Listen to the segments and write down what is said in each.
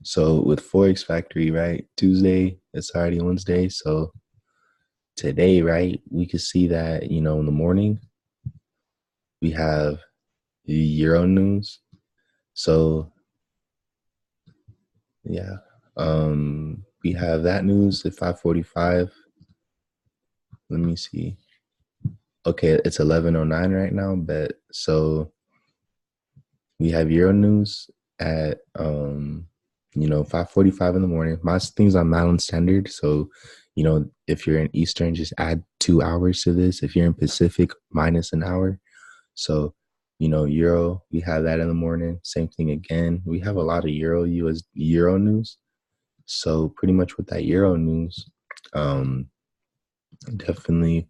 So with Forex Factory, right? Tuesday, it's already Wednesday. So today, right, we could see that, in the morning we have the Euro news. So yeah, we have that news at 5:45. Let me see. Okay, it's 11:09 right now, but so we have Euro news at 5:45 in the morning. My thing's on Mountain Standard, so if you're in Eastern, just add 2 hours to this. If you're in Pacific, minus an hour. So Euro, we have that in the morning. Same thing again. We have a lot of Euro news. So pretty much with that Euro news, um, definitely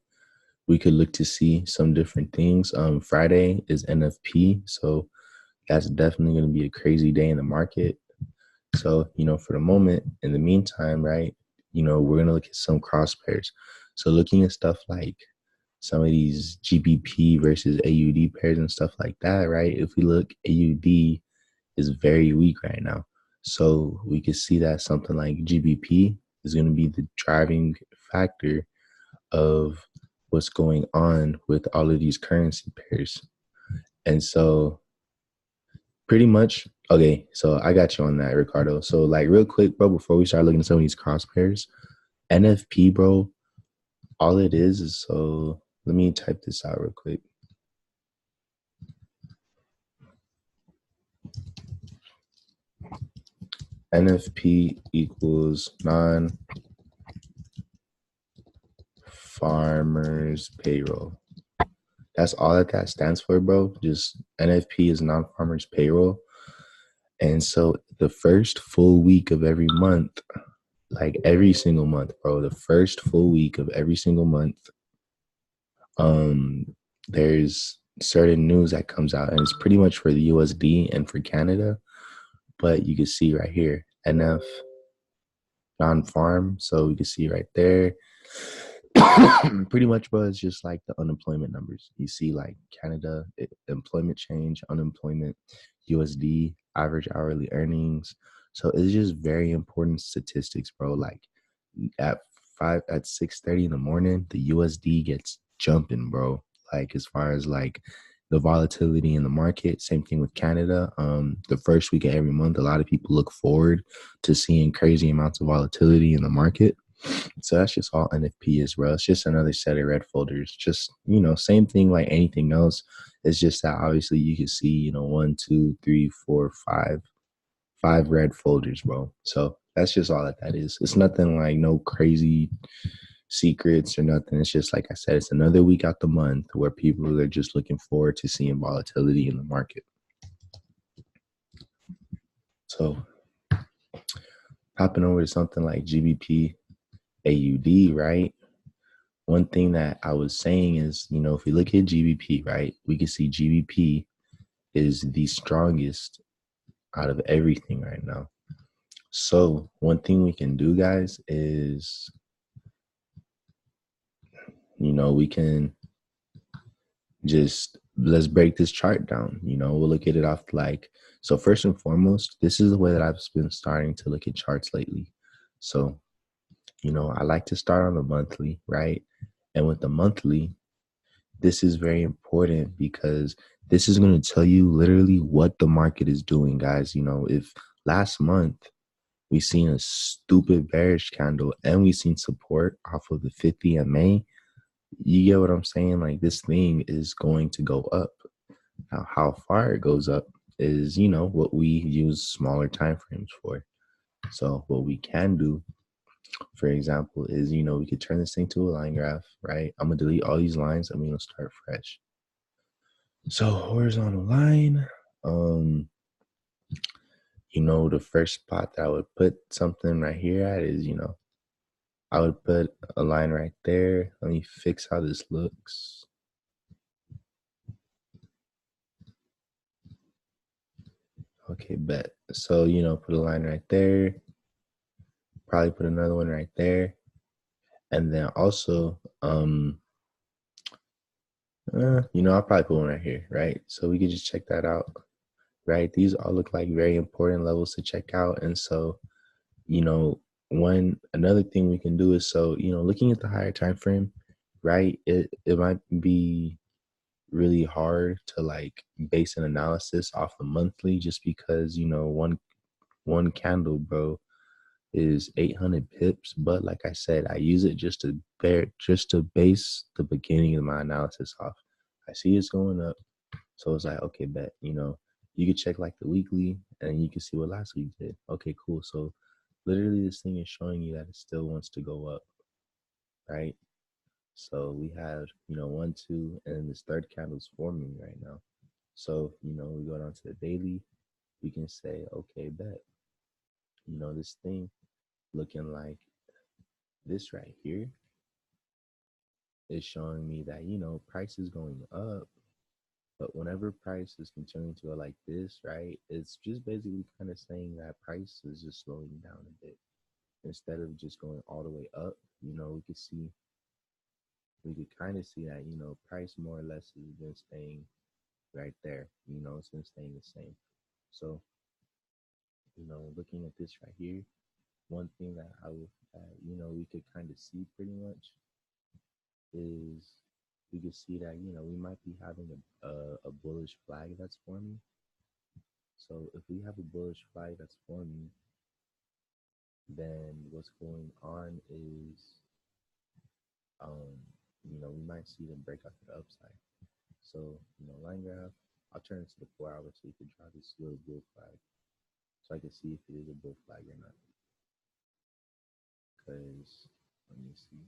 we could look to see some different things. Friday is NFP, so that's definitely going to be a crazy day in the market. So, for the moment, in the meantime, right, we're going to look at some cross pairs. So looking at stuff like some of these GBP versus AUD pairs and stuff like that, right? If we look, AUD is very weak right now. So we could see that something like GBP is going to be the driving factor of what's going on with all of these currency pairs. And so pretty much, okay, so I got you on that, Ricardo. So like real quick, bro, before we start looking at some of these cross pairs, NFP, bro, all it is so let me type this out real quick. NFP equals non-farmers payroll. That's all that stands for, bro. Just NFP is non-farmers payroll. And so the first full week of every month, like every single month, bro, the first full week of every single month, there's certain news that comes out, and it's pretty much for the USD and for Canada. But you can see right here, NF non-farm. So you can see right there. Pretty much, bro, it's just like the unemployment numbers. You see like Canada, employment change, unemployment, USD, average hourly earnings. So it's just very important statistics, bro. Like at 6:30 in the morning, the USD gets jumping, bro. Like as far as like the volatility in the market. Same thing with Canada. The first week of every month, a lot of people look forward to seeing crazy amounts of volatility in the market. So that's just all NFP is, bro. It's just another set of red folders. Just, same thing like anything else. It's just that obviously you can see, 1, 2, 3, 4, 5 red folders, bro. So that's just all that is. It's nothing like no crazy secrets or nothing. It's just like I said, it's another week out the month where people are just looking forward to seeing volatility in the market. So hopping over to something like GBP AUD, right? One thing that I was saying is, if we look at GBP, right, we can see GBP is the strongest out of everything right now. So one thing we can do, guys, is, we can just, let's break this chart down. We'll look at it off like, so first and foremost, this is the way that I've been starting to look at charts lately. So, I like to start on the monthly, right? And with the monthly, this is very important because this is going to tell you literally what the market is doing, guys. If last month we seen a stupid bearish candle and we seen support off of the 50 MA, you get what I'm saying? Like this thing is going to go up. Now, how far it goes up is, what we use smaller time frames for. So what we can do, for example, is, we could turn this thing to a line graph, right? I'm going to delete all these lines and we're going to start fresh. So horizontal line, the first spot that I would put something right here at is, I would put a line right there. Let me fix how this looks. Okay, bet. So, put a line right there. Probably put another one right there. And then also, I'll probably put one right here, right? So we could just check that out. right? These all look like very important levels to check out. And so, you know, another thing we can do is, so, you know, looking at the higher time frame, right? It might be really hard to like base an analysis off the monthly, just because, you know, one candle, bro, is 800 pips. But like I said, I use it just to base the beginning of my analysis off. I see it's going up, so it's like, okay, bet, you know, you could check like the weekly and you can see what last week did. Okay, cool. So literally this thing is showing you that it still wants to go up, right? So we have, you know, 1, 2, and then this third candle is forming right now. So, you know, we go down to the daily, we can say, okay, bet, you know, this thing looking like this right here is showing me that, you know, price is going up. But whenever price is continuing to go like this, right, it's just basically kind of saying that price is just slowing down a bit. Instead of just going all the way up, you know, we could kind of see that, you know, price more or less has been staying right there. You know, it's been staying the same. So, you know, looking at this right here, one thing that you know, we could kind of see pretty much is we could see that, you know, we might be having a bullish flag that's forming. So if we have a bullish flag that's forming, then what's going on is, um, you know, we might see them break out to the upside. So, you know, line graph, I'll turn it to the 4 hours so you can draw this little bull flag, so I can see if it is a bull flag or not. Because, let me see.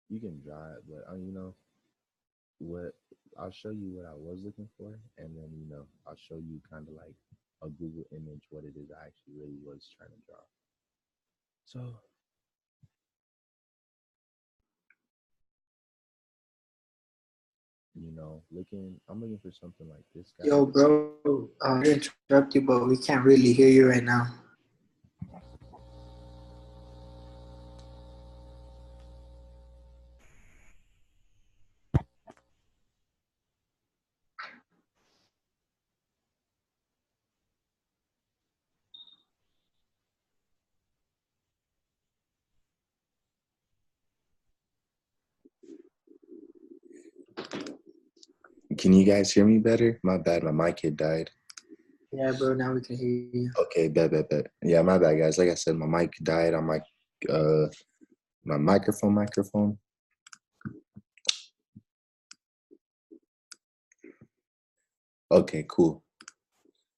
You can draw it, but you know what? I'll show you what I was looking for, and then, you know, I'll show you kind of like a Google image what it is I actually really was trying to draw. So, you know, I'm looking for something like this guy. Yo, bro, I interrupt you, but we can't really hear you right now. Can you guys hear me better? My bad, my mic had died. Yeah, bro, now we can hear you. Okay, bet. Yeah, my bad, guys. Like I said, my mic died on my microphone. Okay, cool.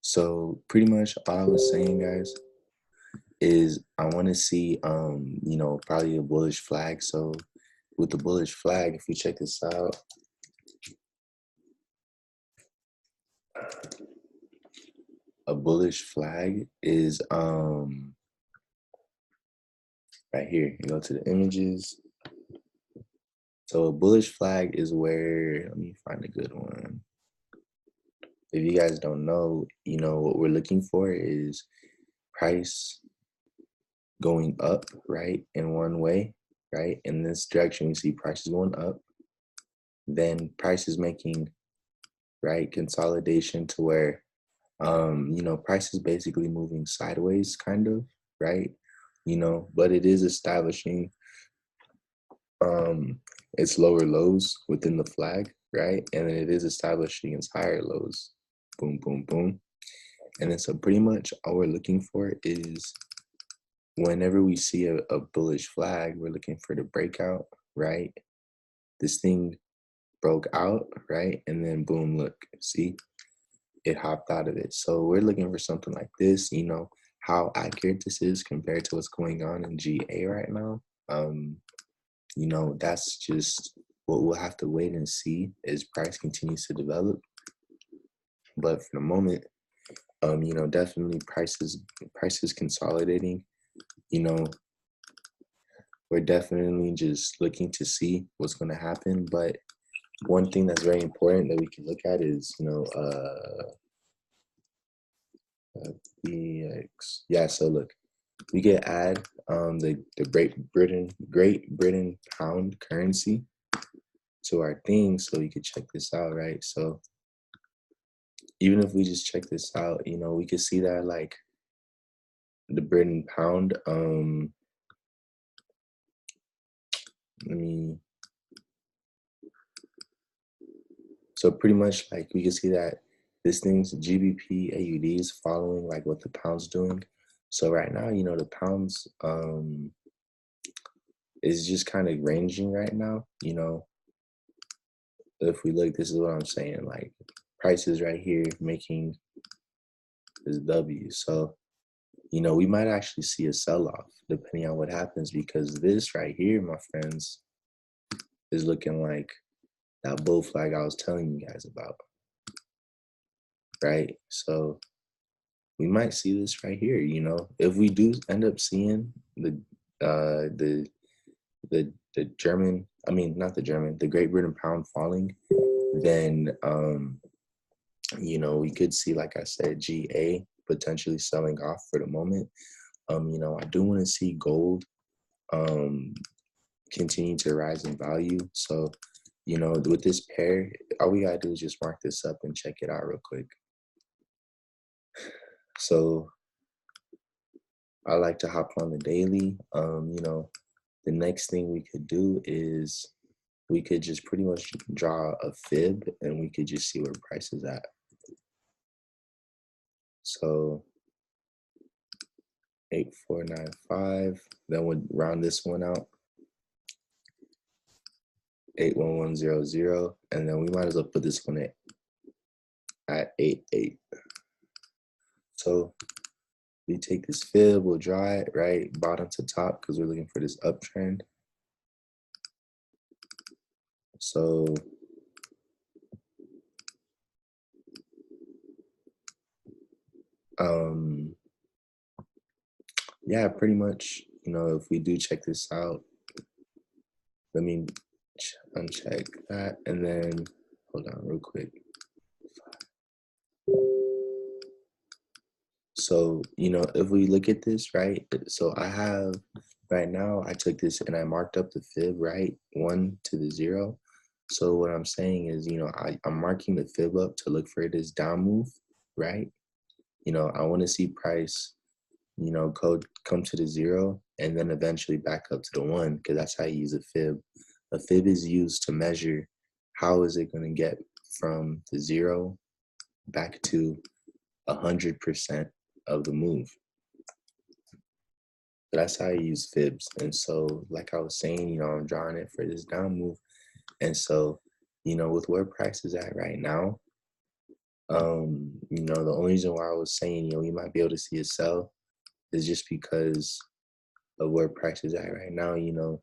So pretty much all I was saying, guys, is I want to see, you know, probably a bullish flag. So with the bullish flag, if we check this out, a bullish flag is right here. You go to the images. So a bullish flag is where, let me find a good one. If you guys don't know, you know, what we're looking for is price going up, right, in one way, right? In this direction, we see prices going up. Then price is making, right, consolidation to where, you know, price is basically moving sideways, kind of, right? You know, but it is establishing its lower lows within the flag, right? And then it is establishing its higher lows. Boom, boom, boom. And then so pretty much all we're looking for is, whenever we see a bullish flag, we're looking for the breakout, right? This thing broke out, right? And then boom, look, see, it hopped out of it. So we're looking for something like this, you know, how accurate this is compared to what's going on in GA right now. You know, that's just what we'll have to wait and see as price continues to develop. But for the moment, you know, definitely prices consolidating. You know, we're definitely just looking to see what's going to happen. But one thing that's very important that we can look at is, you know, BX. Yeah, so look, we can add the Great Britain pound currency. to our thing so we could check this out, right? So even if we just check this out, you know, we could see that like the Britain pound, let me, so pretty much like we can see that this thing's GBP AUD is following like what the pound's doing. So right now, you know, the pound's is just kind of ranging right now. You know, if we look, this is what I'm saying, like prices right here making this W. So, you know, we might actually see a sell-off depending on what happens, because this right here, my friends, is looking like that bull flag I was telling you guys about, right? So we might see this right here. You know, if we do end up seeing the German, I mean not the German, the Great Britain pound falling, then you know, we could see, like I said, GA potentially selling off for the moment. You know, I do want to see gold continue to rise in value. So, you know, with this pair, all we gotta do is just mark this up and check it out real quick. So I like to hop on the daily. You know, the next thing we could do is we could just pretty much draw a fib and we could just see where price is at. So 8495, then we'll round this one out, 81100, and then we might as well put this one at 88. So we take this fib, we'll draw it right bottom to top because we're looking for this uptrend. So yeah, pretty much, you know, if we do check this out, let me uncheck that, and then hold on real quick. So, you know, if we look at this, right, so I have right now, I took this and I marked up the fib, right, 1 to the 0. So what I'm saying is, you know, I'm marking the fib up to look for this down move, right? You know, I want to see price, you know, come to the 0 and then eventually back up to the 1, because that's how you use a fib. A fib is used to measure how is it going to get from the 0 back to 100% of the move. So that's how I use fibs. And so, like I was saying, you know, I'm drawing it for this down move. And so, you know, with where price is at right now, you know, the only reason why I was saying, you know, we might be able to see a sell is just because of where price is at right now. You know,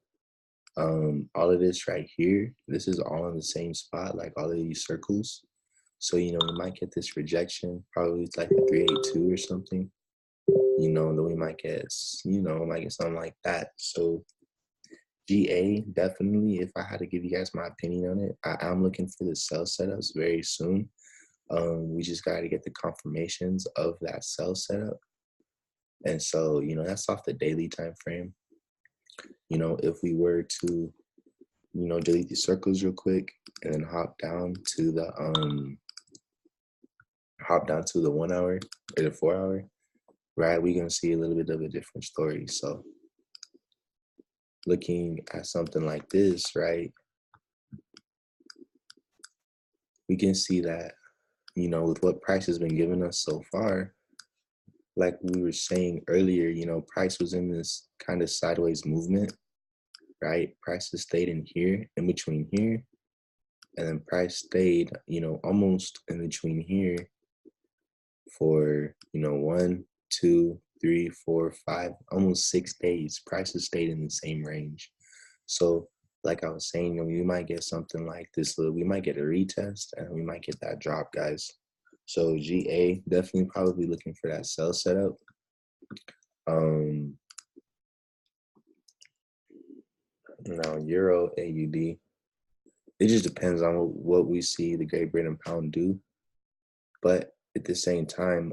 all of this right here, this is all in the same spot, like all of these circles. So, you know, we might get this rejection, probably it's like a 382 or something. You know, then we might get, you know, might get something like that. So GA, definitely, if I had to give you guys my opinion on it, I'm looking for the sell setups very soon. We just got to get the confirmations of that sell setup. And so, you know, that's off the daily time frame. You know, if we were to, you know, delete these circles real quick and then hop down to the 1 hour or the 4 hour, right, we're gonna see a little bit of a different story. So looking at something like this, right, we can see that, you know, with what price has been giving us so far, like we were saying earlier, you know, price was in this kind of sideways movement, right? Price has stayed in here, in between here, and then price stayed, you know, almost in between here for, you know, 1, 2, 3, 4, 5, almost 6 days. Price has stayed in the same range. So, like I was saying, you know, we might get something like this. We might get a retest, and we might get that drop, guys. So GA, definitely probably looking for that sell setup. Now Euro AUD, it just depends on what we see the Great Britain pound do. But at the same time,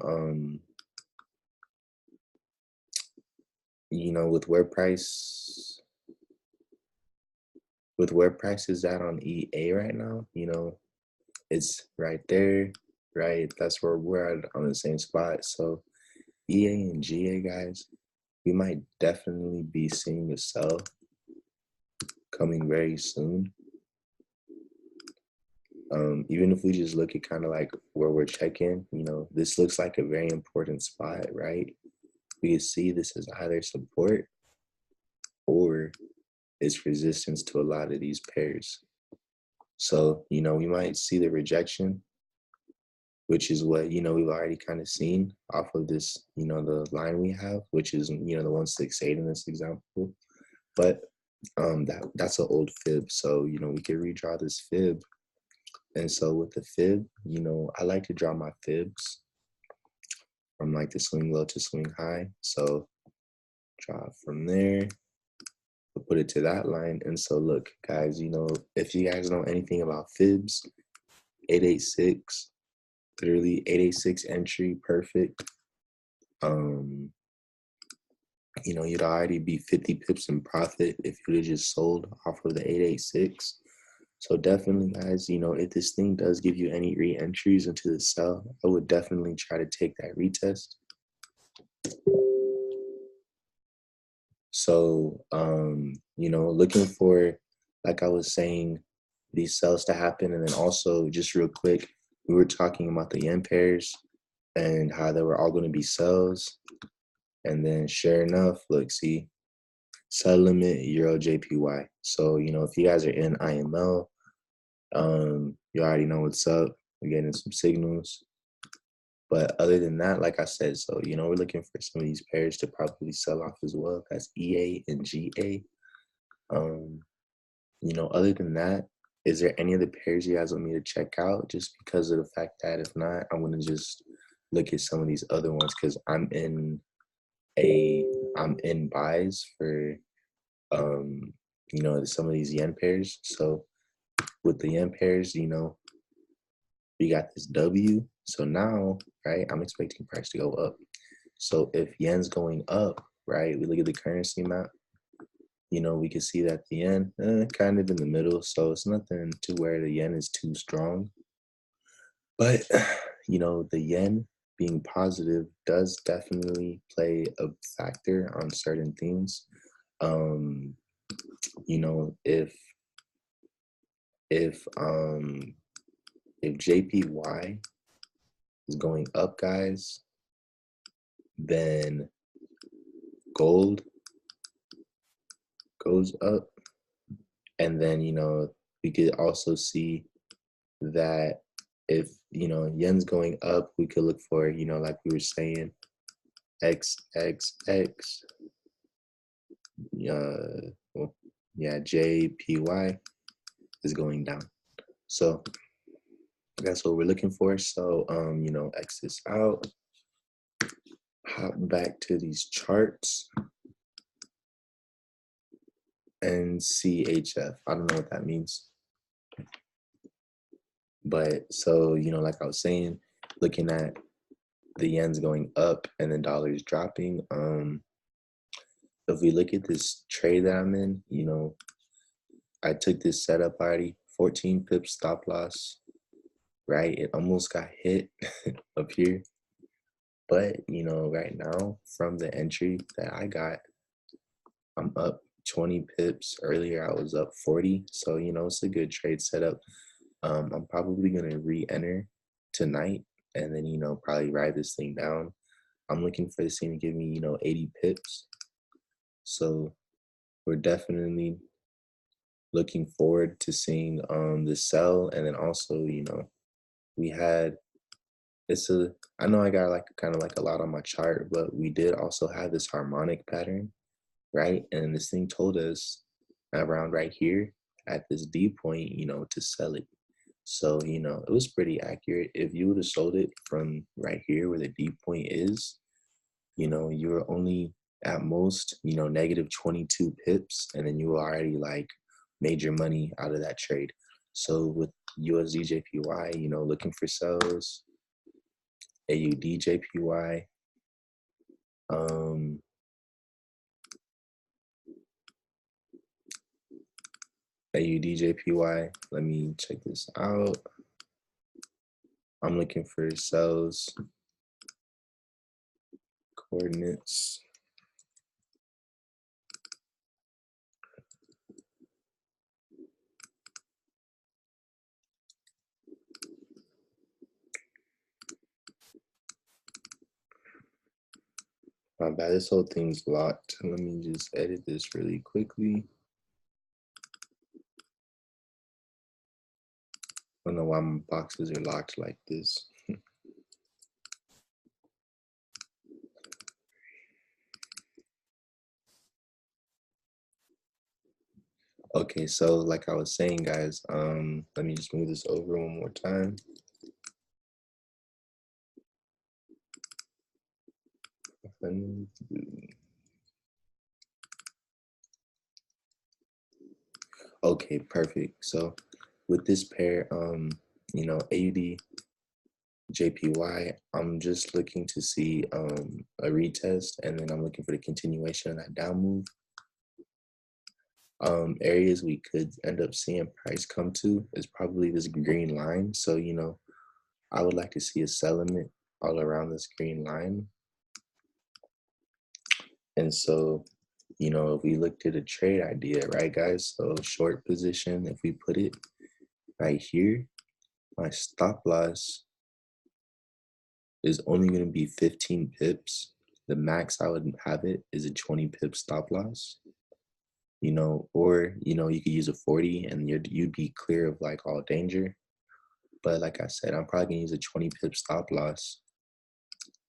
you know, with where price with where price is at on EA right now, you know, it's right there, right? That's where we're at on the same spot. So EA and GA, guys, we might definitely be seeing a sell coming very soon. Even if we just look at kind of like where we're checking, you know, this looks like a very important spot, right? We can see this is either support or it's resistance to a lot of these pairs. So, you know, we might see the rejection, which is what, you know, we've already kind of seen off of this, you know, the line we have, which is, you know, the 168 in this example. But that's an old fib. So, you know, we could redraw this fib. And so with the fib, you know, I like to draw my fibs from like the swing low to swing high. So draw from there, put it to that line. And so look, guys, you know, if you guys know anything about fibs, 886, literally 886 entry, perfect. You know, you'd already be 50 pips in profit if you'd have just sold off of the 886. So definitely, guys, you know, if this thing does give you any re-entries into the sell, I would definitely try to take that retest. So, you know, looking for, like I was saying, these sells to happen. And then also, just real quick, we were talking about the yen pairs and how they were all going to be sells. And then sure enough, look, see, sell limit, EURUSD. So, you know, if you guys are in IML, you already know what's up. We're getting some signals. But other than that, like I said, so, you know, we're looking for some of these pairs to probably sell off as well. That's EA and GA. You know, other than that, is there any other pairs you guys want me to check out? Just because of the fact that if not, I'm going to just look at some of these other ones because I'm in buys for, you know, some of these yen pairs. So with the yen pairs, you know, we got this W. So now, right, I'm expecting price to go up. So if yen's going up, right, we look at the currency map, you know, we can see that the yen kind of in the middle. So it's nothing to where the yen is too strong. But, you know, the yen being positive does definitely play a factor on certain things. You know, if JPY is going up, guys, then gold goes up. And then, you know, we could also see that if, you know, yen's going up, we could look for, you know, like we were saying, XXX, well, yeah, JPY is going down. So that's what we're looking for. So, you know, X this out, hop back to these charts and CHF. I don't know what that means. But so, you know, like I was saying, looking at the yen's going up and the dollar's dropping, if we look at this trade that I'm in, you know, I took this setup already, 14 pips stop loss, right? It almost got hit up here. But, you know, right now from the entry that I got, I'm up 20 pips. Earlier I was up 40. So, you know, it's a good trade setup. I'm probably going to re-enter tonight and then, you know, probably ride this thing down. I'm looking for this thing to give me, you know, 80 pips. So we're definitely looking forward to seeing the sell. And then also, you know, we had I know I got like kind of like a lot on my chart, but we did also have this harmonic pattern, right? And this thing told us around right here at this D point, you know, to sell it. So, you know, it was pretty accurate. If you would have sold it from right here where the D point is, you know, you were only at most, you know, negative 22 pips, and then you were already like made your money out of that trade. So with USDJPY, you know, looking for sells, AUDJPY, AUDJPY. Let me check this out. I'm looking for cells coordinates. My bad, this whole thing's locked. Let me just edit this really quickly. I don't know why my boxes are locked like this. Okay, so like I was saying, guys, let me just move this over one more time. Okay, perfect. So with this pair, you know, AUDJPY, I'm just looking to see a retest, and then I'm looking for the continuation of that down move. Areas we could end up seeing price come to is probably this green line. So, you know, I would like to see a settlement all around this green line. And so, you know, if we looked at a trade idea, right, guys? So short position, if we put it right here, my stop loss is only going to be 15 pips. The max I would have it is a 20 pip stop loss. You know, or, you know, you could use a 40 and you'd be clear of like all danger. But like I said, I'm probably gonna use a 20 pip stop loss.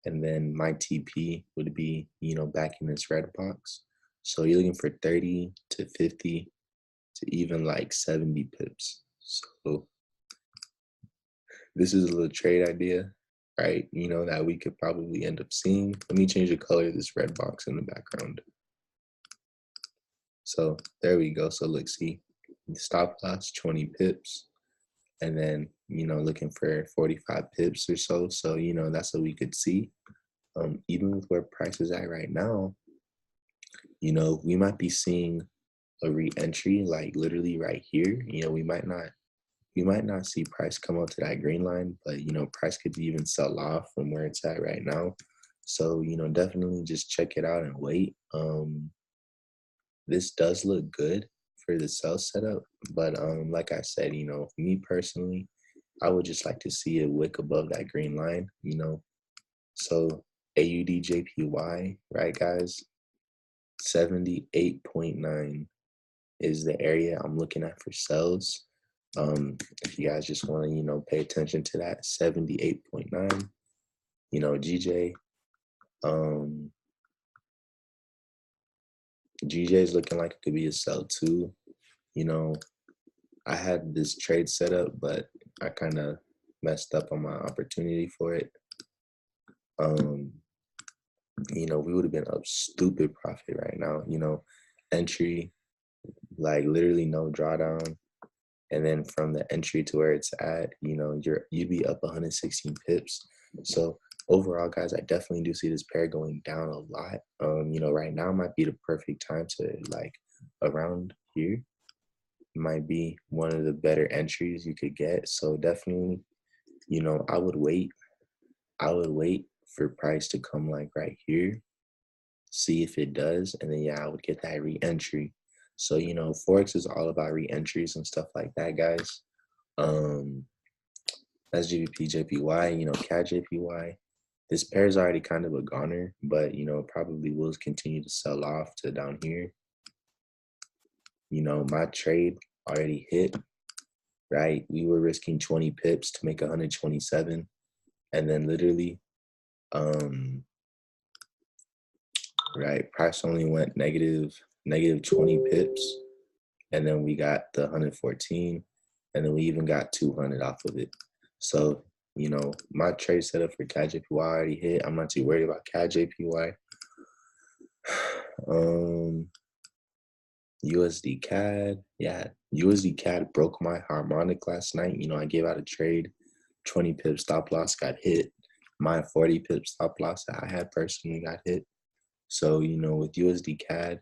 And then my TP would be, you know, back in this red box. So you're looking for 30 to 50 to even like 70 pips. So this is a little trade idea, right? You know, that we could probably end up seeing. Let me change the color of this red box in the background. So there we go. So look, see, stop loss 20 pips, and then, you know, looking for 45 pips or so. So, you know, that's what we could see. Even with where price is at right now, you know, we might be seeing a re-entry like literally right here. You know, we might not see price come up to that green line, but, you know, price could even sell off from where it's at right now. So, you know, definitely just check it out and wait. This does look good for the sell setup, but like I said, you know, me personally, I would just like to see a wick above that green line, you know. So AUDJPY, right, guys? 78.9 is the area I'm looking at for sells. If you guys just want to, you know, pay attention to that 78.9, you know, GJ is looking like it could be a sell too. You know, I had this trade set up, but I kind of messed up on my opportunity for it. You know, we would have been up stupid profit right now. You know, entry, like literally no drawdown, and then from the entry to where it's at, you know, you'd be up 116 pips. So overall, guys, I definitely do see this pair going down a lot. You know, right now might be the perfect time to, like, around here might be one of the better entries you could get. So definitely, you know, I would wait for price to come like right here, see if it does, and then yeah, I would get that re-entry. So, you know, Forex is all about re-entries and stuff like that, guys. That's GBPUSD, you know, CAD-JPY. This pair is already kind of a goner, but, you know, probably will continue to sell off to down here. You know, my trade already hit, right? We were risking 20 pips to make 127, and then literally, right, price only went negative 20 pips, and then we got the 114, and then we even got 200 off of it. So, you know, my trade setup for CAD-JPY already hit. I'm not too worried about CAD-JPY. USDCAD, yeah, USDCAD broke my harmonic last night. You know, I gave out a trade, 20 pip stop loss got hit. My 40 pip stop loss that I had personally got hit. So, you know, with USDCAD,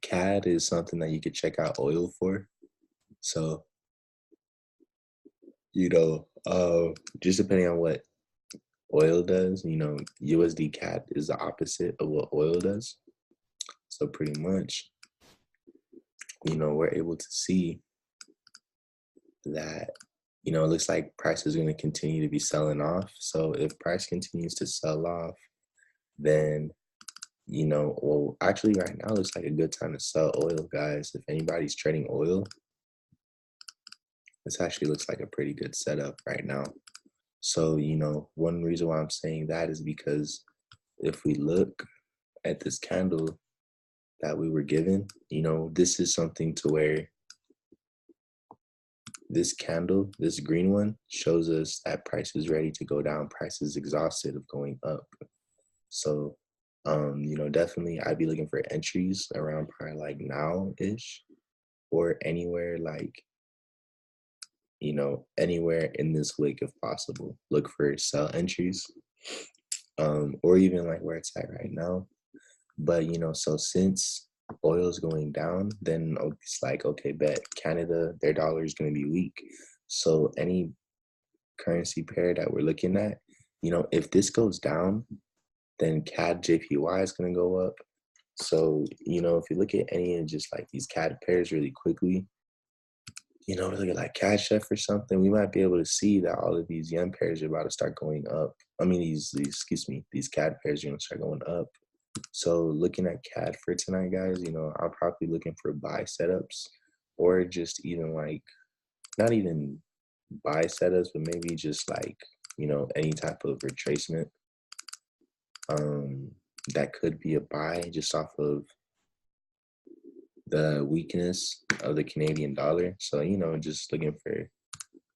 CAD is something that you could check out oil for. So, just depending on what oil does, USDCAD is the opposite of what oil does. So pretty much, we're able to see that, it looks like price is going to continue to be selling off. So if price continues to sell off, then, well, actually right now looks like a good time to sell oil, guys. If anybody's trading oil, this actually looks like a pretty good setup right now. So, one reason why I'm saying that is because if we look at this candle that we were given, this is something to where this candle, this green one, shows us that price is ready to go down. Price is exhausted of going up. So, definitely I'd be looking for entries around probably like now-ish, or anywhere like, anywhere in this wick if possible. Look for sell entries, or even like where it's at right now. But, so since oil is going down, then it's like, okay, bet Canada, their dollar is going to be weak. So any currency pair that we're looking at, if this goes down, then CAD JPY is going to go up. So, if you look at any of just like these CAD pairs really quickly, look at like Cash Chef or something, we might be able to see that all of these yen pairs are about to start going up. I mean, these CAD pairs are going to start going up. So looking at CAD for tonight, guys, I'm probably looking for buy setups, or just even like, not even buy setups, but maybe just like, any type of retracement that could be a buy just off of the weakness of the Canadian dollar. So, just looking for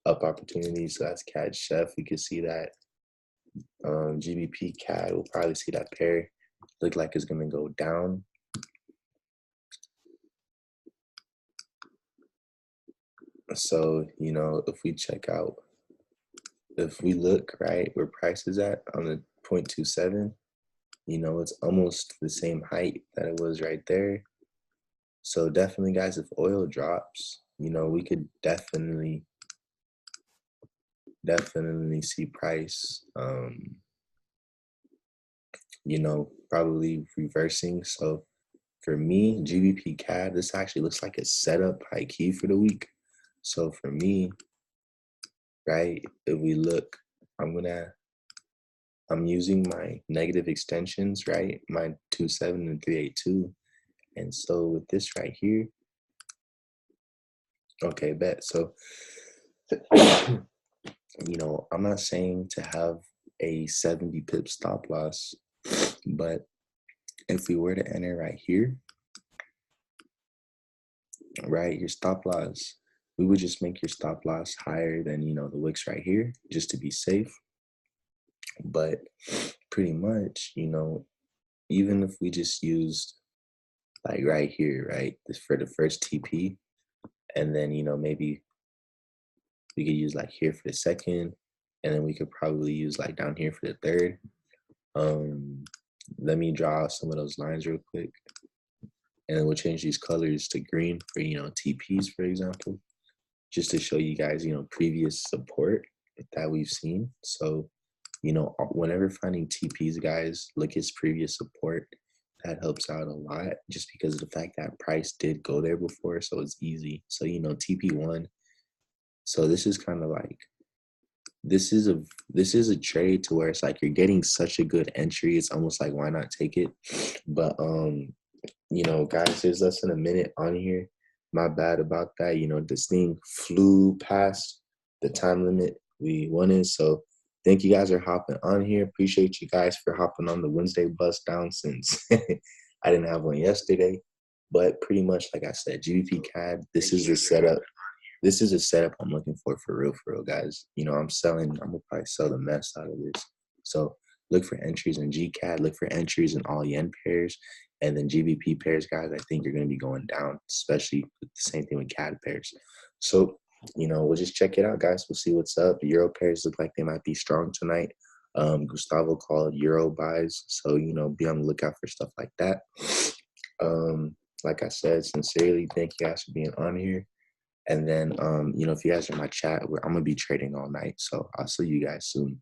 up opportunities. So that's CAD Chef. We could see that GBP CAD, we'll probably see that pair look like it's going to go down. So, if we check out, if we look right where price is at on the 0.27, it's almost the same height that it was right there. So definitely, guys, if oil drops, we could definitely see price, probably reversing. So for me, GBP CAD, this actually looks like a setup high key for the week. So for me, right, if we look, I'm using my negative extensions, right, my 27 and 382. And so with this right here, okay, bet. So, I'm not saying to have a 70 pip stop loss, but if we were to enter right here, right, your stop loss, we would just make your stop loss higher than, the wicks right here, just to be safe. But pretty much, even if we just used like right here, right, this for the first TP, and then, maybe we could use like here for the second, and then we could probably use like down here for the third. Let me draw some of those lines real quick, and then we'll change these colors to green for, TPs, for example, just to show you guys, previous support that we've seen. So, whenever finding TPs, guys, look at previous support. That helps out a lot, just because of the fact that price did go there before, so it's easy. So, TP1. So this is kind of like, this is a trade to where it's like you're getting such a good entry. It's almost like, why not take it? But guys, there's less than a minute on here. My bad about that. This thing flew past the time limit we wanted. So thank you guys for hopping on here. Appreciate you guys for hopping on the Wednesday bust down, since I didn't have one yesterday. But pretty much, like I said, GBP CAD, this is a setup. This is a setup I'm looking for real, guys. I'm gonna probably sell the mess out of this. So look for entries in GCAD, look for entries in all yen pairs, and then GBP pairs, guys. I think you're gonna be going down, especially with the same thing with CAD pairs. So, we'll just check it out, guys. We'll see what's up. Euro pairs look like they might be strong tonight. Gustavo called Euro buys, so be on the lookout for stuff like that. like I said, sincerely, thank you guys for being on here. And then, you know, if you guys are in my chat, I'm going to be trading all night. So I'll see you guys soon.